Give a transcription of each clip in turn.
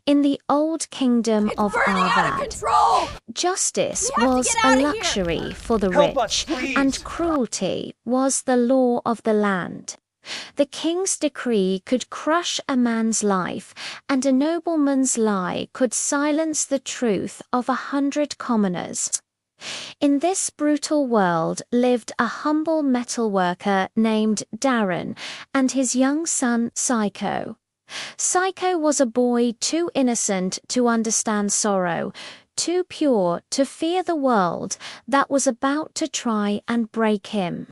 In the old kingdom It's of burning out of Arvad, control! justice We have to was get a out of here. luxury for the Help us, rich, please. and cruelty was the law of the land. The king's decree could crush a man's life, and a nobleman's lie could silence the truth of 100 commoners. In this brutal world lived a humble metalworker named Darren and his young son Psycho. Psycho was a boy too innocent to understand sorrow, too pure to fear the world that was about to try and break him.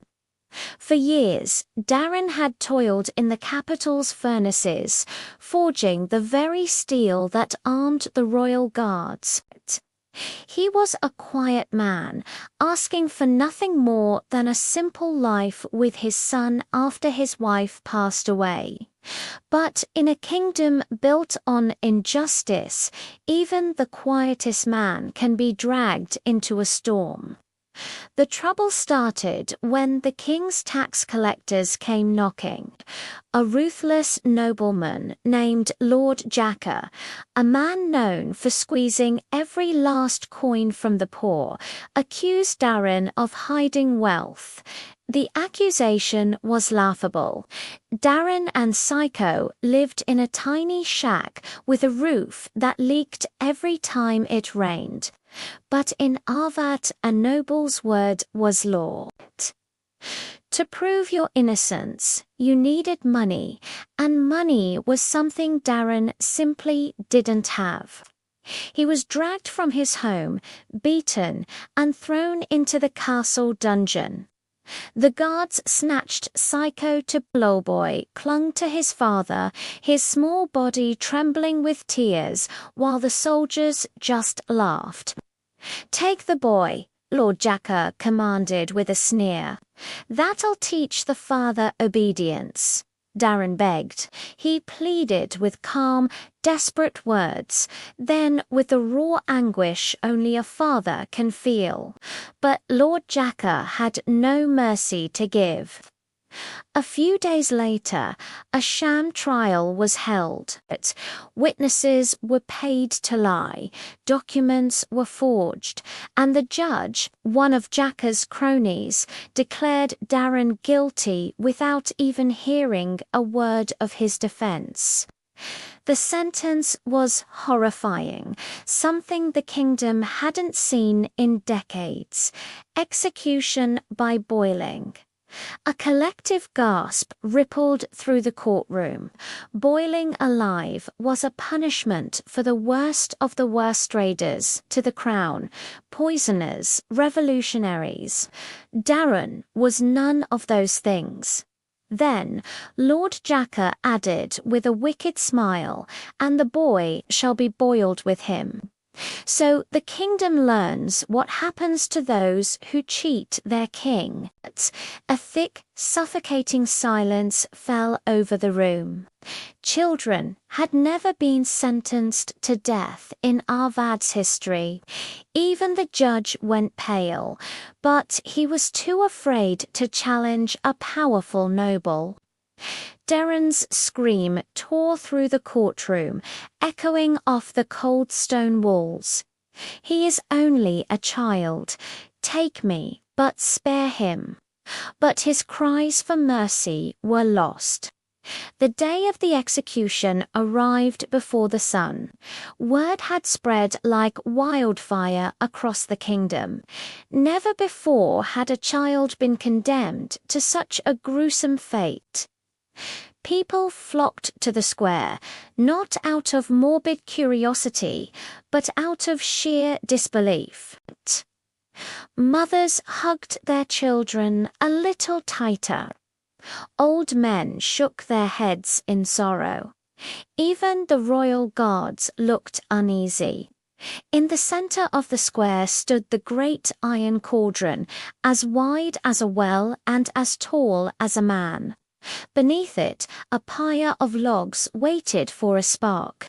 For years, Darren had toiled in the capital's furnaces, forging the very steel that armed the royal guards. He was a quiet man, asking for nothing more than a simple life with his son after his wife passed away. But in a kingdom built on injustice, even the quietest man can be dragged into a storm. The trouble started when the king's tax collectors came knocking. A ruthless nobleman named Lord Jacker, a man known for squeezing every last coin from the poor, accused Darren of hiding wealth. The accusation was laughable. Darren and Psycho lived in a tiny shack with a roof that leaked every time it rained. But in Arvat, a noble's word was law. To prove your innocence, you needed money, and money was something Darren simply didn't have. He was dragged from his home, beaten, and thrown into the castle dungeon. The guards snatched Psycho to Blowboy, clung to his father, his small body trembling with tears, while the soldiers just laughed. "Take the boy," Lord Jacker commanded with a sneer. "That'll teach the father obedience." Darren begged. He pleaded with calm, desperate words, then with the raw anguish only a father can feel. But Lord Jacker had no mercy to give. A few days later, a sham trial was held. Witnesses were paid to lie, documents were forged, and the judge, one of Jacker's cronies, declared Darren guilty without even hearing a word of his defense. The sentence was horrifying, something the kingdom hadn't seen in decades: execution by boiling. A collective gasp rippled through the courtroom. Boiling alive was a punishment for the worst of the worst raiders to the crown, poisoners, revolutionaries. Darren was none of those things. Then Lord Jacker added with a wicked smile, "And the boy shall be boiled with him." So the kingdom learns what happens to those who cheat their king. A thick, suffocating silence fell over the room. Children had never been sentenced to death in Arvad's history. Even the judge went pale, but he was too afraid to challenge a powerful noble. Darren's scream tore through the courtroom, echoing off the cold stone walls. "He is only a child. Take me, but spare him." But his cries for mercy were lost. The day of the execution arrived before the sun. Word had spread like wildfire across the kingdom. Never before had a child been condemned to such a gruesome fate. People flocked to the square, not out of morbid curiosity, but out of sheer disbelief. Mothers hugged their children a little tighter. Old men shook their heads in sorrow. Even the royal guards looked uneasy. In the center of the square stood the great iron cauldron, as wide as a well and as tall as a man. Beneath it, a pyre of logs waited for a spark.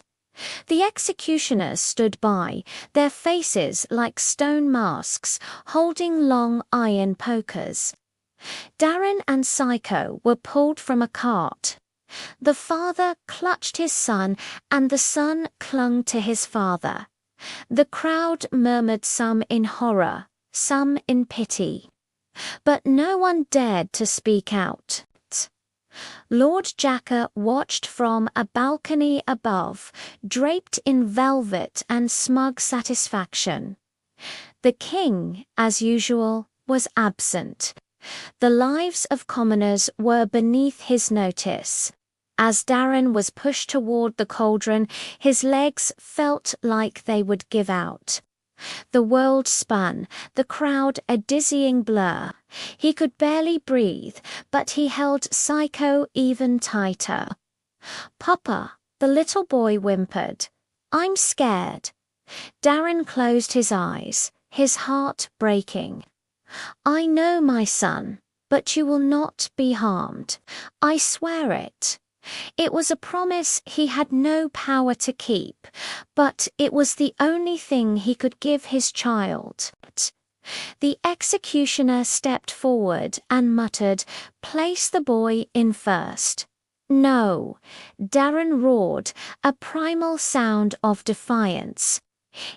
The executioners stood by, their faces like stone masks, holding long iron pokers. Darren and Psycho were pulled from a cart. The father clutched his son, and the son clung to his father. The crowd murmured, some in horror, some in pity. But no one dared to speak out. Lord Jacka watched from a balcony above, draped in velvet and smug satisfaction. The king, as usual, was absent. The lives of commoners were beneath his notice. As Darren was pushed toward the cauldron, his legs felt like they would give out. The world spun, the crowd a dizzying blur. He could barely breathe, but he held Psycho even tighter. "Papa," the little boy whimpered. "I'm scared." Darren closed his eyes, his heart breaking. "I know, my son, but you will not be harmed. I swear it." It was a promise he had no power to keep, but it was the only thing he could give his child. The executioner stepped forward and muttered, "Place the boy in first." "No," Darren roared, a primal sound of defiance.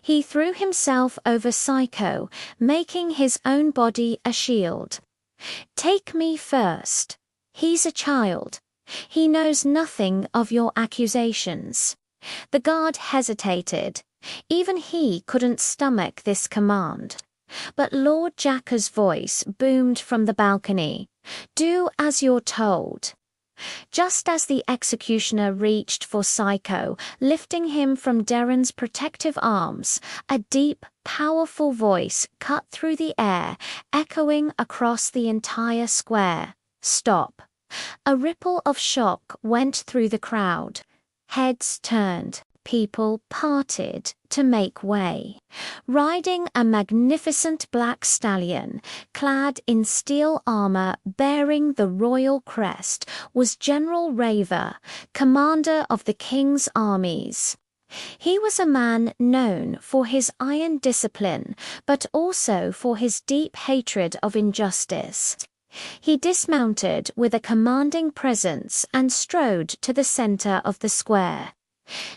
He threw himself over Psycho, making his own body a shield. "Take me first. He's a child. He knows nothing of your accusations." The guard hesitated. Even he couldn't stomach this command. But Lord Jacka's voice boomed from the balcony. "Do as you're told." Just as the executioner reached for Psycho, lifting him from Darren's protective arms, a deep, powerful voice cut through the air, echoing across the entire square. "Stop." A ripple of shock went through the crowd. Heads turned, people parted to make way. Riding a magnificent black stallion, clad in steel armor bearing the royal crest, was General Raver, commander of the king's armies. He was a man known for his iron discipline, but also for his deep hatred of injustice. He dismounted with a commanding presence and strode to the center of the square.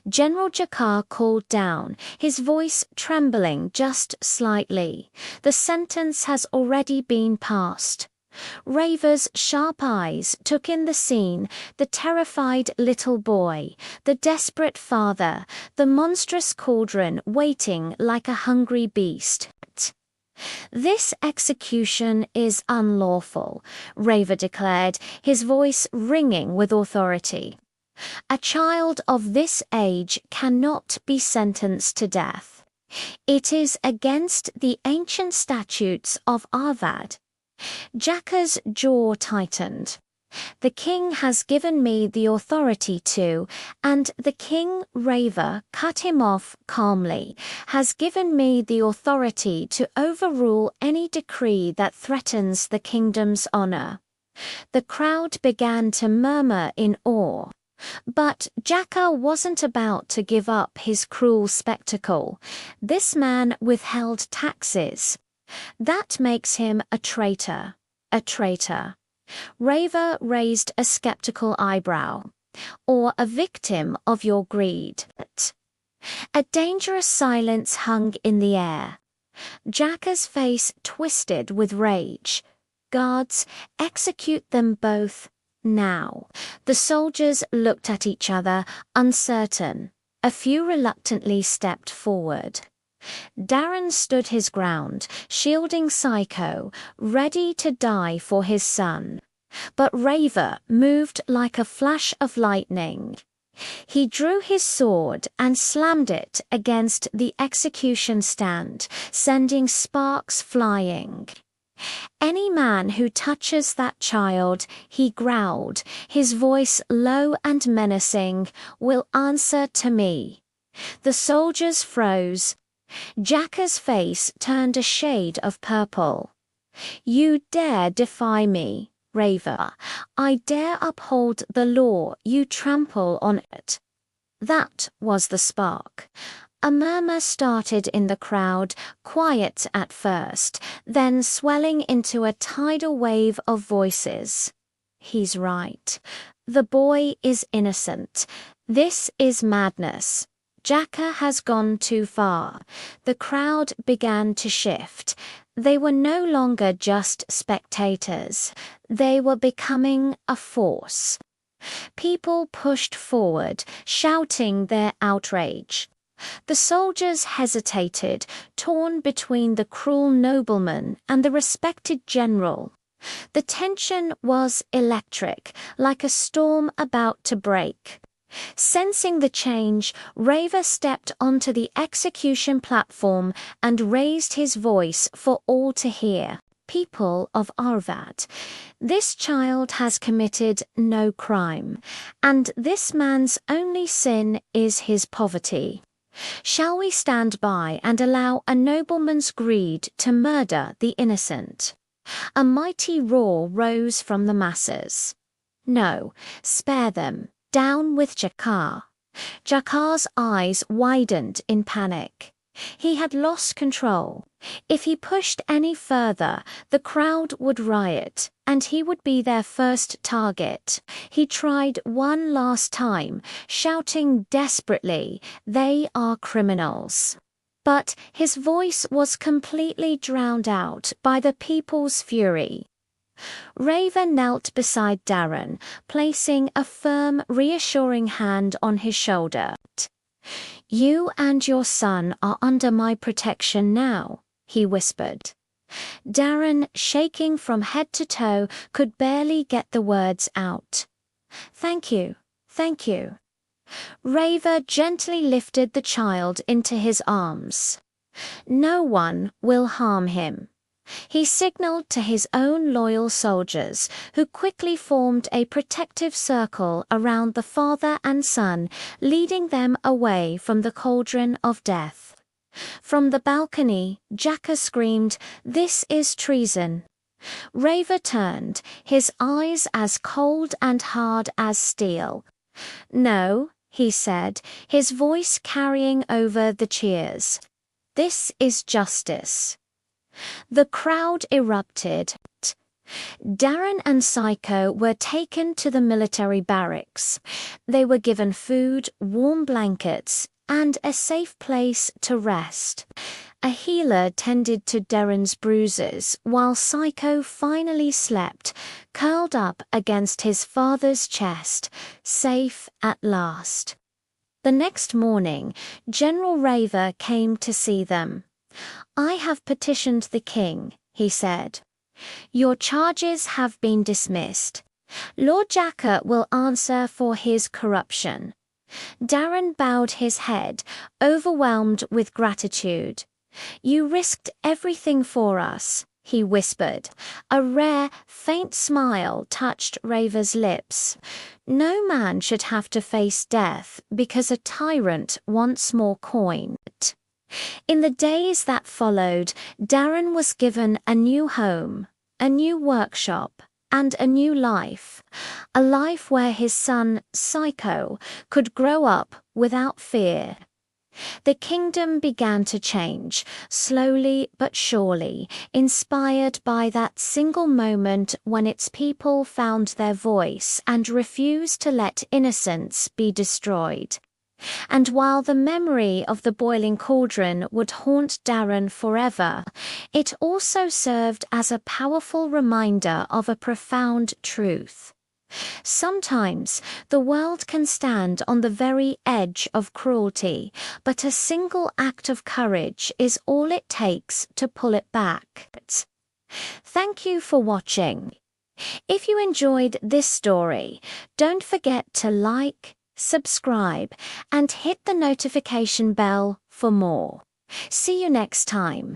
General Jakar called down, his voice trembling just slightly. "The sentence has already been passed." Raver's sharp eyes took in the scene, the terrified little boy, the desperate father, the monstrous cauldron waiting like a hungry beast. "This execution is unlawful," Raver declared, his voice ringing with authority. "A child of this age cannot be sentenced to death. It is against the ancient statutes of Arvad." Jacka's jaw tightened. "The king has given me the authority to," and the king, Raver, cut him off calmly, "has given me the authority to overrule any decree that threatens the kingdom's honor." The crowd began to murmur in awe. But Jacka wasn't about to give up his cruel spectacle. This man withheld taxes. That makes him a traitor. A traitor. Raver raised a skeptical eyebrow. "Or a victim of your greed." A dangerous silence hung in the air. Jacka's face twisted with rage. "Guards, execute them both. Now." The soldiers looked at each other, uncertain. A few reluctantly stepped forward. Darren stood his ground, shielding Psycho, ready to die for his son. But Raver moved like a flash of lightning. He drew his sword and slammed it against the execution stand, sending sparks flying. "Any man who touches that child," he growled, his voice low and menacing, "will answer to me." The soldiers froze. Jacka's face turned a shade of purple. "You dare defy me, Raver. I dare uphold the law, you trample on it." That was the spark. A murmur started in the crowd, quiet at first, then swelling into a tidal wave of voices. "He's right. The boy is innocent. This is madness. Jacka has gone too far. The crowd began to shift. They were no longer just spectators. They were becoming a force. People pushed forward, shouting their outrage. The soldiers hesitated, torn between the cruel nobleman and the respected general. The tension was electric, like a storm about to break. Sensing the change, Raver stepped onto the execution platform and raised his voice for all to hear. People of Arvad, this child has committed no crime, and this man's only sin is his poverty. Shall we stand by and allow a nobleman's greed to murder the innocent? A mighty roar rose from the masses. No, spare them. Down with Jakar. Jakar's eyes widened in panic. He had lost control. If he pushed any further, the crowd would riot, and he would be their first target. He tried one last time, shouting desperately, "They are criminals." But his voice was completely drowned out by the people's fury. Raver knelt beside Darren, placing a firm, reassuring hand on his shoulder. "You and your son are under my protection now," he whispered. Darren, shaking from head to toe, could barely get the words out. "Thank you, thank you." Raver gently lifted the child into his arms. "No one will harm him." He signaled to his own loyal soldiers, who quickly formed a protective circle around the father and son, leading them away from the cauldron of death. From the balcony, Jacka screamed, "This is treason." Raver turned, his eyes as cold and hard as steel. "No," he said, his voice carrying over the cheers. "This is justice." The crowd erupted. Darren and Psycho were taken to the military barracks. They were given food, warm blankets, and a safe place to rest. A healer tended to Darren's bruises, while Psycho finally slept, curled up against his father's chest, safe at last. The next morning, General Raver came to see them. "I have petitioned the king," he said. "Your charges have been dismissed. Lord Jacka will answer for his corruption." Darren bowed his head, overwhelmed with gratitude. "You risked everything for us," he whispered. A rare, faint smile touched Raver's lips. No man should have to face death because a tyrant wants more coin. In the days that followed, Darren was given a new home, a new workshop, and a new life. A life where his son, Psycho, could grow up without fear. The kingdom began to change, slowly but surely, inspired by that single moment when its people found their voice and refused to let innocence be destroyed. And while the memory of the boiling cauldron would haunt Darren forever, it also served as a powerful reminder of a profound truth. Sometimes the world can stand on the very edge of cruelty, but a single act of courage is all it takes to pull it back. Thank you for watching. If you enjoyed this story, don't forget to like, subscribe, and hit the notification bell for more. See you next time.